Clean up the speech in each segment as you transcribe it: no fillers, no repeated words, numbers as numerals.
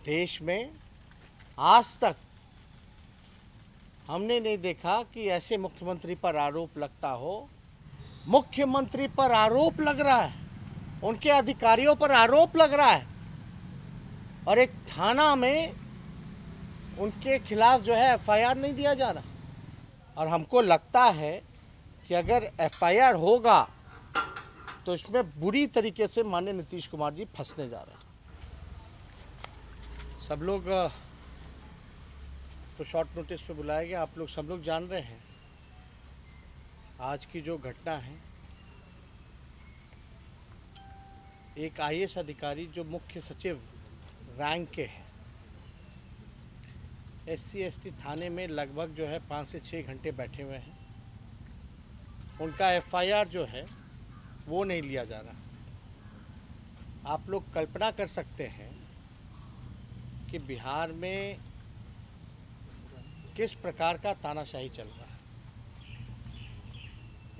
देश में आज तक हमने नहीं देखा कि ऐसे मुख्यमंत्री पर आरोप लगता हो। मुख्यमंत्री पर आरोप लग रहा है, उनके अधिकारियों पर आरोप लग रहा है और एक थाना में उनके खिलाफ जो है एफआईआर नहीं दिया जा रहा। और हमको लगता है कि अगर एफआईआर होगा तो इसमें बुरी तरीके से माननीय नीतीश कुमार जी फंसने जा रहे हैं। सब लोग तो शॉर्ट नोटिस पे बुलाया गया, आप लोग सब लोग जान रहे हैं आज की जो घटना है। एक आईएएस अधिकारी जो मुख्य सचिव रैंक के हैं, SC/ST थाने में लगभग जो है 5 से 6 घंटे बैठे हुए हैं, उनका एफआईआर जो है वो नहीं लिया जा रहा। आप लोग कल्पना कर सकते हैं कि बिहार में किस प्रकार का तानाशाही चल रहा है।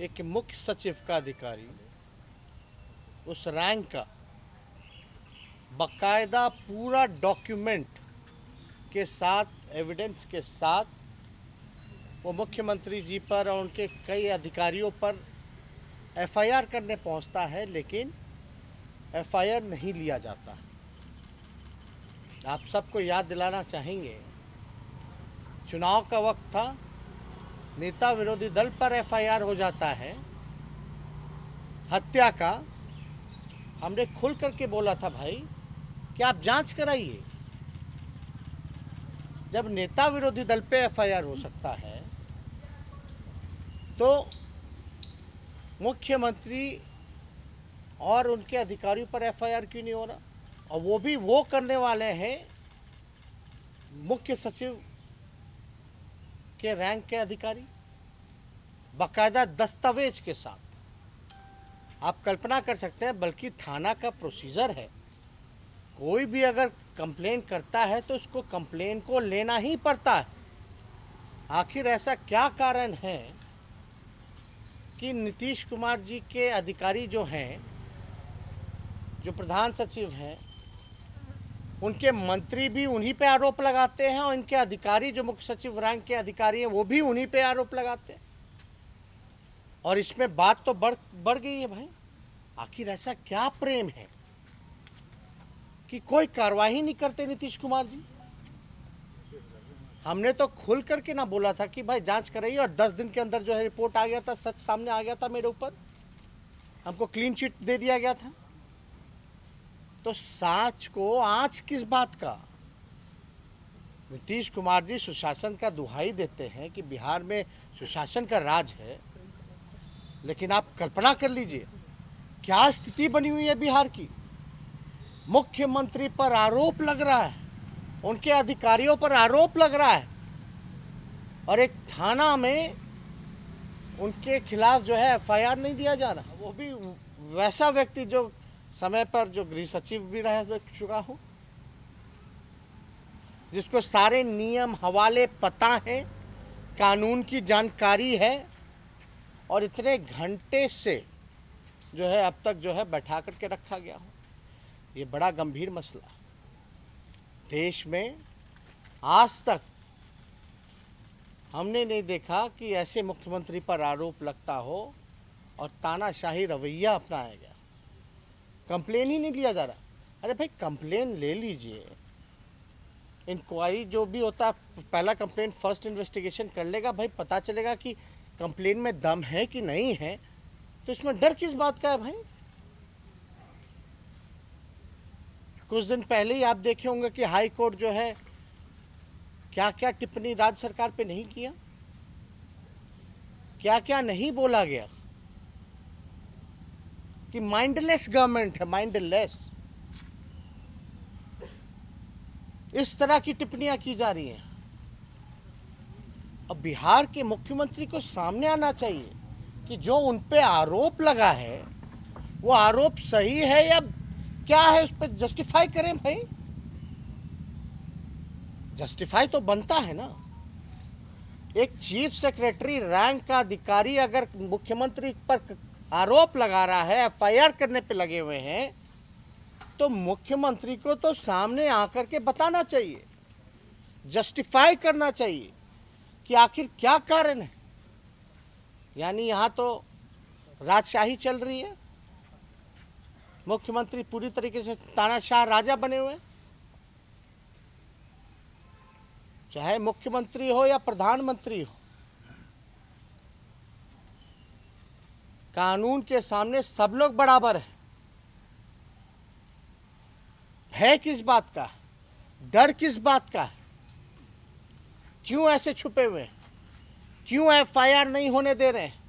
एक मुख्य सचिव का अधिकारी उस रैंक का बकायदा पूरा डॉक्यूमेंट के साथ, एविडेंस के साथ वो मुख्यमंत्री जी पर और उनके कई अधिकारियों पर एफआईआर करने पहुंचता है, लेकिन एफआईआर नहीं लिया जाता। आप सबको याद दिलाना चाहेंगे, चुनाव का वक्त था, नेता विरोधी दल पर एफआईआर हो जाता है हत्या का। हमने खुल करके बोला था भाई कि आप जांच कराइए। जब नेता विरोधी दल पे एफआईआर हो सकता है तो मुख्यमंत्री और उनके अधिकारियों पर एफआईआर क्यों नहीं हो रहा? और वो भी वो करने वाले हैं मुख्य सचिव के रैंक के अधिकारी, बाकायदा दस्तावेज के साथ। आप कल्पना कर सकते हैं, बल्कि थाना का प्रोसीजर है, कोई भी अगर कंप्लेन करता है तो उसको कंप्लेन को लेना ही पड़ता है। आखिर ऐसा क्या कारण है कि नीतीश कुमार जी के अधिकारी जो हैं, जो प्रधान सचिव हैं, उनके मंत्री भी उन्हीं पे आरोप लगाते हैं और इनके अधिकारी जो मुख्य सचिव रैंक के अधिकारी हैं वो भी उन्हीं पे आरोप लगाते हैं। और इसमें बात तो बढ़ गई है भाई। आखिर ऐसा क्या प्रेम है कि कोई कार्रवाई नहीं करते नीतीश कुमार जी? हमने तो खुल करके ना बोला था कि भाई जांच कराइए, और 10 दिन के अंदर जो है रिपोर्ट आ गया था, सच सामने आ गया था मेरे ऊपर, हमको क्लीन चिट दे दिया गया था। तो साच को आंच किस बात का? नीतीश कुमार जी सुशासन का दुहाई देते हैं कि बिहार में सुशासन का राज है, लेकिन आप कल्पना कर लीजिए क्या स्थिति बनी हुई है बिहार की। मुख्यमंत्री पर आरोप लग रहा है, उनके अधिकारियों पर आरोप लग रहा है और एक थाना में उनके खिलाफ जो है एफआईआर नहीं दिया जा रहा। वो भी वैसा व्यक्ति जो समय पर जो गृह सचिव भी रह चुका हो, जिसको सारे नियम हवाले पता है, कानून की जानकारी है, और इतने घंटे से जो है अब तक जो है बैठा करके रखा गया हो। ये बड़ा गंभीर मसला है। देश में आज तक हमने नहीं देखा कि ऐसे मुख्यमंत्री पर आरोप लगता हो और तानाशाही रवैया अपनाया गया। कंप्लेन ही नहीं लिया जा रहा। अरे भाई कंप्लेन ले लीजिए, इंक्वायरी जो भी होता है, पहला कंप्लेन फर्स्ट इन्वेस्टिगेशन कर लेगा भाई, पता चलेगा कि कंप्लेन में दम है कि नहीं है। तो इसमें डर किस बात का है भाई? कुछ दिन पहले ही आप देखे होंगे कि हाई कोर्ट जो है क्या क्या टिप्पणी राज्य सरकार पे नहीं किया, क्या क्या नहीं बोला गया कि माइंडलेस गवर्नमेंट है, माइंडलेस। इस तरह की टिप्पणियां की जा रही हैं। अब बिहार के मुख्यमंत्री को सामने आना चाहिए कि जो उन पे आरोप लगा है वो आरोप सही है या क्या है, उस पर जस्टिफाई करें भाई। जस्टिफाई तो बनता है ना। एक चीफ सेक्रेटरी रैंक का अधिकारी अगर मुख्यमंत्री पर आरोप लगा रहा है, एफआईआर करने पे लगे हुए हैं, तो मुख्यमंत्री को तो सामने आकर के बताना चाहिए, जस्टिफाई करना चाहिए कि आखिर क्या कारण है। यानी यहाँ तो राजशाही चल रही है, मुख्यमंत्री पूरी तरीके से तानाशाह राजा बने हुए हैं। चाहे मुख्यमंत्री हो या प्रधानमंत्री हो, कानून के सामने सब लोग बराबर हैं। भय किस बात का है, डर किस बात का है, क्यों ऐसे छुपे हुए हैं, क्यों एफआईआर नहीं होने दे रहे हैं,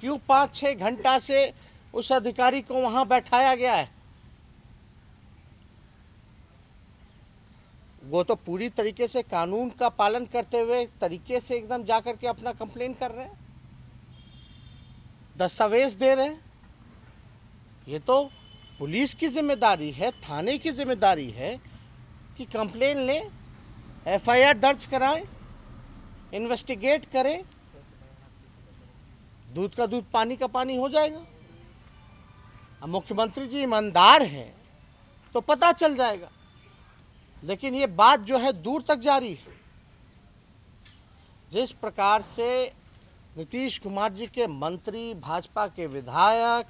क्यों 5-6 घंटा से उस अधिकारी को वहां बैठाया गया है। वो तो पूरी तरीके से कानून का पालन करते हुए तरीके से एकदम जाकर के अपना कंप्लेन कर रहे हैं, दस्तावेज दे रहे हैं। ये तो पुलिस की जिम्मेदारी है, थाने की जिम्मेदारी है कि कंप्लेन लें, एफआईआर दर्ज कराएं, इन्वेस्टिगेट करें। दूध का दूध पानी का पानी हो जाएगा। अब मुख्यमंत्री जी ईमानदार हैं तो पता चल जाएगा, लेकिन ये बात जो है दूर तक जारी है। जिस प्रकार से नीतीश कुमार जी के मंत्री, भाजपा के विधायक,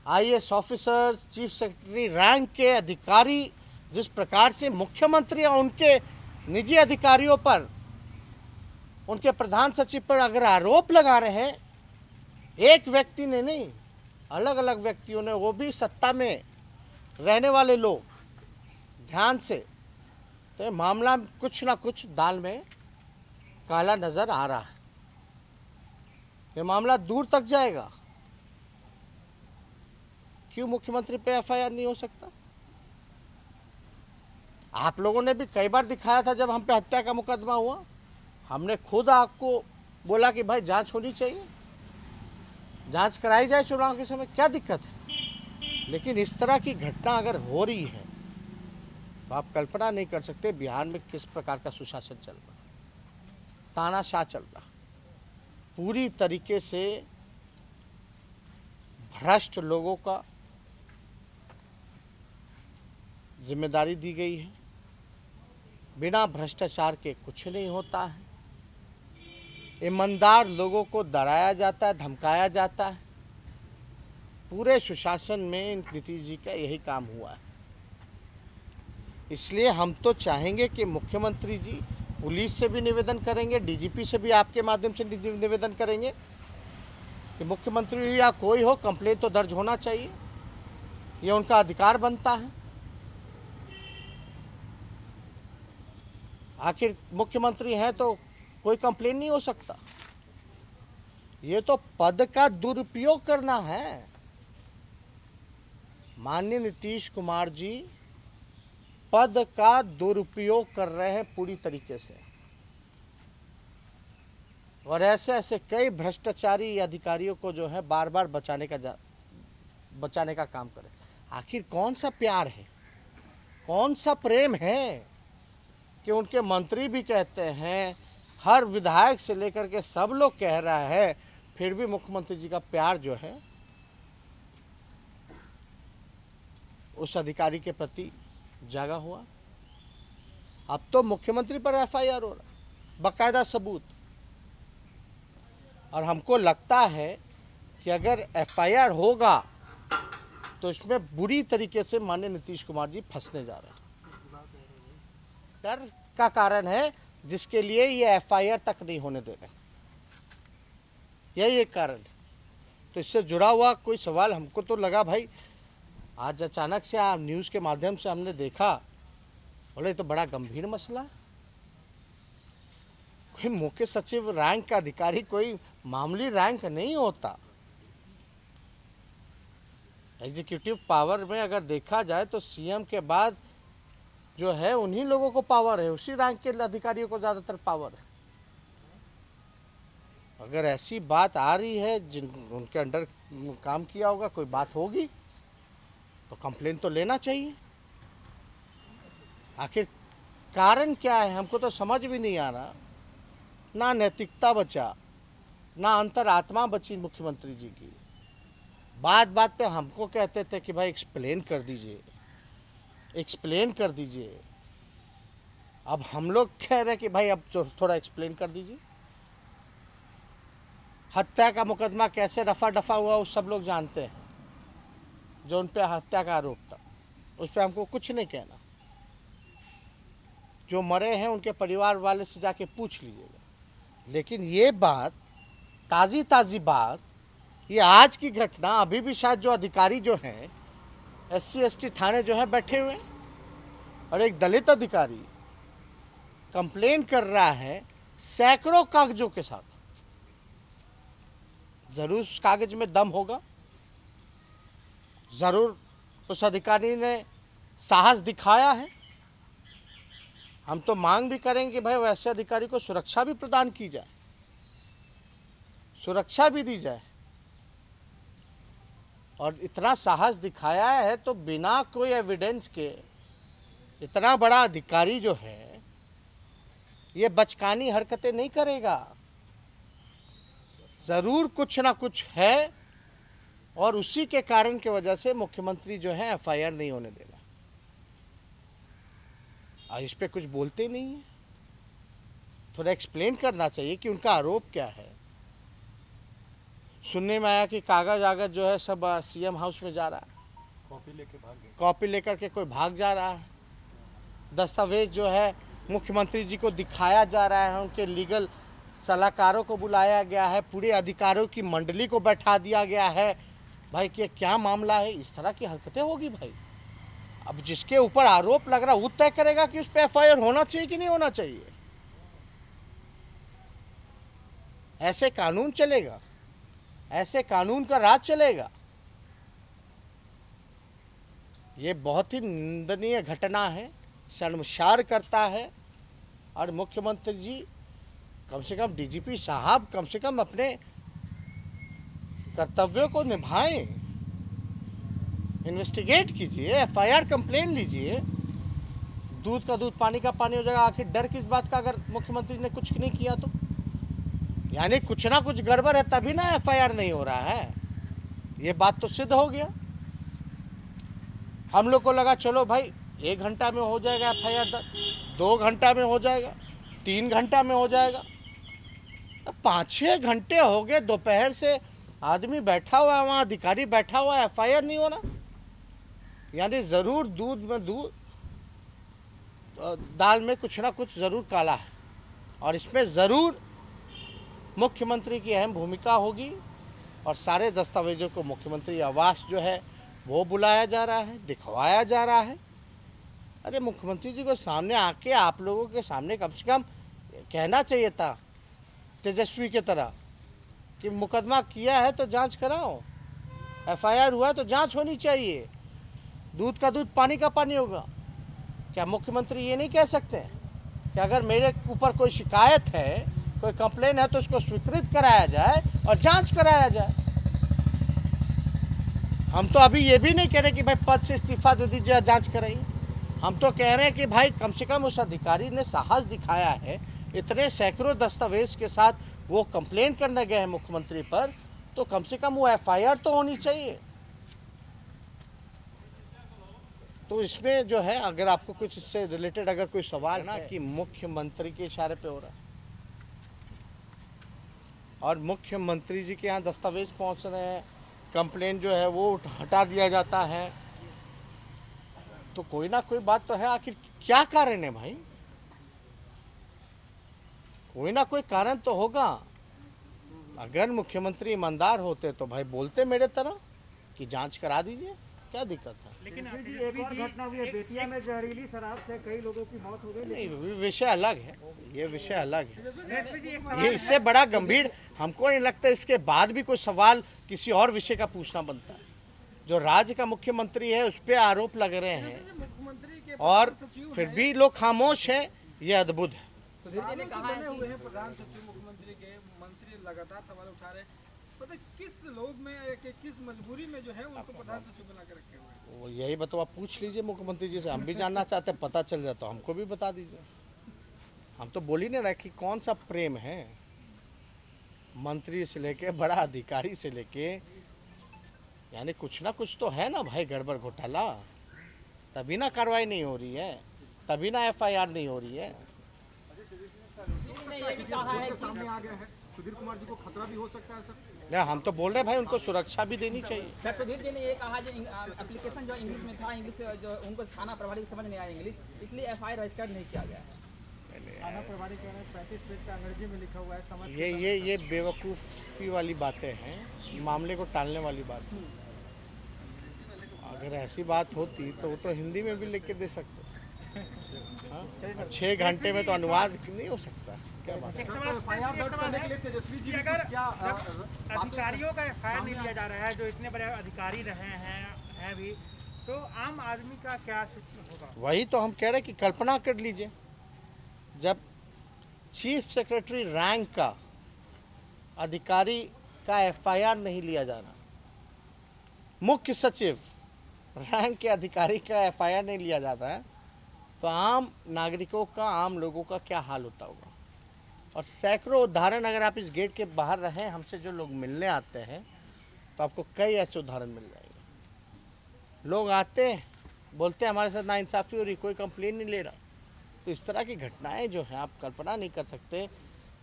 IAS officers, chief secretary rank के अधिकारी जिस प्रकार से मुख्यमंत्री और उनके निजी अधिकारियों पर, उनके प्रधान सचिव पर अगर आरोप लगा रहे हैं, एक व्यक्ति ने नहीं, अलग अलग व्यक्तियों ने, वो भी सत्ता में रहने वाले लोग, ध्यान से, तो मामला कुछ ना कुछ दाल में काला नजर आ रहा है। ये मामला दूर तक जाएगा। क्यों मुख्यमंत्री पे एफआईआर नहीं हो सकता? आप लोगों ने भी कई बार दिखाया था, जब हम पे हत्या का मुकदमा हुआ, हमने खुद आपको बोला कि भाई जांच होनी चाहिए, जांच कराई जाए चुनाव के समय, क्या दिक्कत है। लेकिन इस तरह की घटना अगर हो रही है तो आप कल्पना नहीं कर सकते बिहार में किस प्रकार का सुशासन चल रहा, तानाशाह चल रहा। पूरी तरीके से भ्रष्ट लोगों का जिम्मेदारी दी गई है। बिना भ्रष्टाचार के कुछ नहीं होता है। ईमानदार लोगों को डराया जाता है, धमकाया जाता है। पूरे सुशासन में नीतीश जी का यही काम हुआ है। इसलिए हम तो चाहेंगे कि मुख्यमंत्री जी पुलिस से भी निवेदन करेंगे, डीजीपी से भी आपके माध्यम से निवेदन करेंगे कि मुख्यमंत्री या कोई हो, कंप्लेंट तो दर्ज होना चाहिए, ये उनका अधिकार बनता है। आखिर मुख्यमंत्री हैं तो कोई कंप्लेंट नहीं हो सकता। ये तो पद का दुरुपयोग करना है। माननीय नीतीश कुमार जी पद का दुरुपयोग कर रहे हैं पूरी तरीके से, और ऐसे ऐसे कई भ्रष्टाचारी अधिकारियों को जो है बार बार बचाने का काम करें। आखिर कौन सा प्यार है, कौन सा प्रेम है कि उनके मंत्री भी कहते हैं, हर विधायक से लेकर के सब लोग कह रहा है, फिर भी मुख्यमंत्री जी का प्यार जो है उस अधिकारी के प्रति जागा हुआ। अब तो मुख्यमंत्री पर एफआईआर हो रहा, बाकायदा सबूत। और हमको लगता है कि अगर एफआईआर होगा तो इसमें बुरी तरीके से माननीय नीतीश कुमार जी फंसने जा रहे हैं। डर का कारण है जिसके लिए ये एफआईआर तक नहीं होने दे रहे, यही एक कारण है। तो इससे जुड़ा हुआ कोई सवाल हमको तो लगा भाई, आज अचानक से आप न्यूज़ के माध्यम से हमने देखा, बोले तो बड़ा गंभीर मसला। कोई मुख्य सचिव रैंक का अधिकारी कोई मामूली रैंक नहीं होता। एग्जीक्यूटिव पावर में अगर देखा जाए तो सीएम के बाद जो है उन्हीं लोगों को पावर है, उसी रैंक के अधिकारियों को ज़्यादातर पावर है। अगर ऐसी बात आ रही है, जिन उनके अंडर काम किया होगा, कोई बात होगी तो कंप्लेन तो लेना चाहिए। आखिर कारण क्या है हमको तो समझ भी नहीं आ रहा। ना नैतिकता बचा, ना अंतरात्मा बची मुख्यमंत्री जी की। बात बात पे हमको कहते थे कि भाई एक्सप्लेन कर दीजिए, एक्सप्लेन कर दीजिए। अब हम लोग कह रहे हैं कि भाई अब थोड़ा एक्सप्लेन कर दीजिए। हत्या का मुकदमा कैसे रफा दफा हुआ वो सब लोग जानते हैं, जो उन पे हत्या का आरोप था उस पर हमको कुछ नहीं कहना। जो मरे हैं उनके परिवार वाले से जाके पूछ लीजिएगा। लेकिन ये बात ताज़ी ताज़ी बात, ये आज की घटना, अभी भी शायद जो अधिकारी जो हैं SC ST थाने जो है बैठे हुए हैं और एक दलित अधिकारी कंप्लेन कर रहा है सैकड़ों कागजों के साथ। जरूर उस कागज में दम होगा, जरूर उस अधिकारी ने साहस दिखाया है। हम तो मांग भी करेंगे भाई वैसे अधिकारी को सुरक्षा भी प्रदान की जाए, सुरक्षा भी दी जाए। और इतना साहस दिखाया है तो बिना कोई एविडेंस के इतना बड़ा अधिकारी जो है ये बचकानी हरकतें नहीं करेगा। ज़रूर कुछ ना कुछ है और उसी के कारण की वजह से मुख्यमंत्री जो है FIR नहीं होने दे रहा। और इस पे कुछ बोलते नहीं है। थोड़ा एक्सप्लेन करना चाहिए कि उनका आरोप क्या है। सुनने में आया कि कागज आगज जो है सब CM हाउस में जा रहा है, कॉपी लेकर के कोई भाग जा रहा है। दस्तावेज जो है मुख्यमंत्री जी को दिखाया जा रहा है, उनके लीगल सलाहकारों को बुलाया गया है, पूरे अधिकारियों की मंडली को बैठा दिया गया है। भाई कि क्या मामला है, इस तरह की हरकतें होगी भाई। अब जिसके ऊपर आरोप लग रहा है वो तय करेगा कि उस पर FIR होना चाहिए कि नहीं होना चाहिए। ऐसे कानून चलेगा, ऐसे कानून का राज चलेगा। ये बहुत ही निंदनीय घटना है, शर्मसार करता है। और मुख्यमंत्री जी कम से कम DGP साहब कम से कम अपने कर्तव्यों को निभाएं, इन्वेस्टिगेट कीजिए, FIR कंप्लेन लीजिए। दूध का दूध पानी का पानी हो जाएगा। आखिर डर किस बात का, अगर मुख्यमंत्री ने कुछ नहीं किया तो? यानी कुछ ना कुछ गड़बड़ है तभी ना FIR नहीं हो रहा है। ये बात तो सिद्ध हो गया। हम लोग को लगा चलो भाई 1 घंटा में हो जाएगा FIR, 2 घंटा में हो जाएगा, 3 घंटा में हो जाएगा। 5-6 घंटे हो गए, दोपहर से आदमी बैठा हुआ है वहाँ, अधिकारी बैठा हुआ है, FIR नहीं होना। यानी ज़रूर दूध में दूध, दाल में कुछ ना कुछ ज़रूर काला है। और इसमें ज़रूर मुख्यमंत्री की अहम भूमिका होगी। और सारे दस्तावेजों को मुख्यमंत्री आवास जो है वो बुलाया जा रहा है, दिखवाया जा रहा है। अरे मुख्यमंत्री जी को सामने आके आप लोगों के सामने कम से कम कहना चाहिए था तेजस्वी की तरह कि मुकदमा किया है तो जांच कराओ, FIR हुआ है तो जांच होनी चाहिए। दूध का दूध पानी का पानी होगा। क्या मुख्यमंत्री ये नहीं कह सकते कि अगर मेरे ऊपर कोई शिकायत है, कोई कंप्लेन है तो उसको स्वीकृत कराया जाए और जांच कराया जाए? हम तो अभी ये भी नहीं कह रहे कि भाई पद से इस्तीफा दे दीजिए, जांच कराइए। हम तो कह रहे हैं कि भाई कम से कम उस अधिकारी ने साहस दिखाया है, इतने सैकड़ों दस्तावेज के साथ वो कंप्लेन करने गए हैं मुख्यमंत्री पर, तो कम से कम वो FIR तो होनी चाहिए। तो इसमें जो है अगर आपको कुछ इससे रिलेटेड अगर कोई सवाल है ना कि मुख्यमंत्री के इशारे पे हो रहा है और मुख्यमंत्री जी के यहाँ दस्तावेज पहुँच रहे हैं, कंप्लेन जो है वो हटा दिया जाता है, तो कोई ना कोई बात तो है। आखिर क्या कारण है भाई? कोई ना कोई कारण तो होगा। अगर मुख्यमंत्री ईमानदार होते तो भाई बोलते मेरे तरह कि जांच करा दीजिए, क्या दिक्कत है? लेकिन एक और घटना हुई है, बेतिया में जहरीली शराब से कई लोगों की मौत हो गई। नहीं, विषय अलग है, ये विषय अलग है। ये इससे बड़ा गंभीर हमको नहीं लगता। इसके बाद भी कोई सवाल किसी और विषय का पूछना बनता है। जो राज्य का मुख्यमंत्री है उस पर आरोप लग रहे हैं और फिर भी लोग खामोश हैं, ये अद्भुत है। बने हुए हैं प्रधान सचिव मुख्यमंत्री के, मंत्री लगातार सवाल उठा रहे हैं, पता किस लोग में किस मजबूरी में जो है उनको प्रधान सचिव बना के रखे हुए हैं। वो यही बताओ, आप पूछ लीजिए मुख्यमंत्री जी से। हम भी जानना चाहते हैं, पता चल जाए तो हमको भी बता दीजिए। हम तो बोल ही नहीं रहे कि कौन सा प्रेम है। मंत्री से लेके बड़ा अधिकारी से लेके यानी कुछ ना कुछ तो है ना भाई, गड़बड़ घोटाला, तभी ना कार्रवाई नहीं हो रही है, तभी ना एफआईआर नहीं हो रही है। ये भी कहा है कि सामने आ गया है, सुधीर कुमार जी को खतरा भी हो सकता है सर। या हम तो बोल रहे हैं भाई, उनको सुरक्षा भी देनी चाहिए। सर सुधीर जी ने ये कहा जो एप्लीकेशन जो इंग्लिश में था, इंग्लिश जो उनको थाना प्रभारी को समझ नहीं आया इंग्लिश, इसलिए एफआईआर रजिस्टर्ड नहीं किया गया है। थाना प्रभारी कह रहे हैं 35 पेज का अंग्रेजी में लिखा हुआ है, समझ ये बेवकूफ़ी वाली बातें हैं, मामले को टालने वाली बात है। अगर ऐसी बात होती तो वो तो हिंदी में भी लिख के दे सकते। हाँ, 6 घंटे में तो अनुवाद नहीं हो सकता, क्या बात है। एफआईआर दर्ज करने के लिए तेजस्वी जी अगर क्या अधिकारियों का एफआईआर नहीं लिया जा रहा है, जो इतने बड़े अधिकारी रहे हैं भी, तो आम आदमी का क्या होगा? वही तो हम कह रहे हैं कि कल्पना कर लीजिए, जब चीफ सेक्रेटरी रैंक का अधिकारी का एफआईआर नहीं लिया जा रहा, मुख्य सचिव रैंक के अधिकारी का एफआईआर नहीं लिया जाता है, तो आम नागरिकों का, आम लोगों का क्या हाल होता होगा। और सैकड़ों उदाहरण अगर आप इस गेट के बाहर रहें, हमसे जो लोग मिलने आते हैं, तो आपको कई ऐसे उदाहरण मिल जाएंगे। लोग आते हैं, बोलते हैं हमारे साथ नाइंसाफ़ी हो रही, कोई कंप्लेन नहीं ले रहा। तो इस तरह की घटनाएं जो हैं, आप कल्पना नहीं कर सकते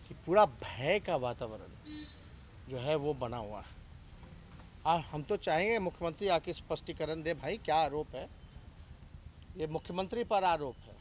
कि पूरा भय का वातावरण जो है वो बना हुआ है। और हम तो चाहेंगे मुख्यमंत्री आके स्पष्टीकरण दे, भाई क्या आरोप है, ये मुख्यमंत्री पर आरोप है।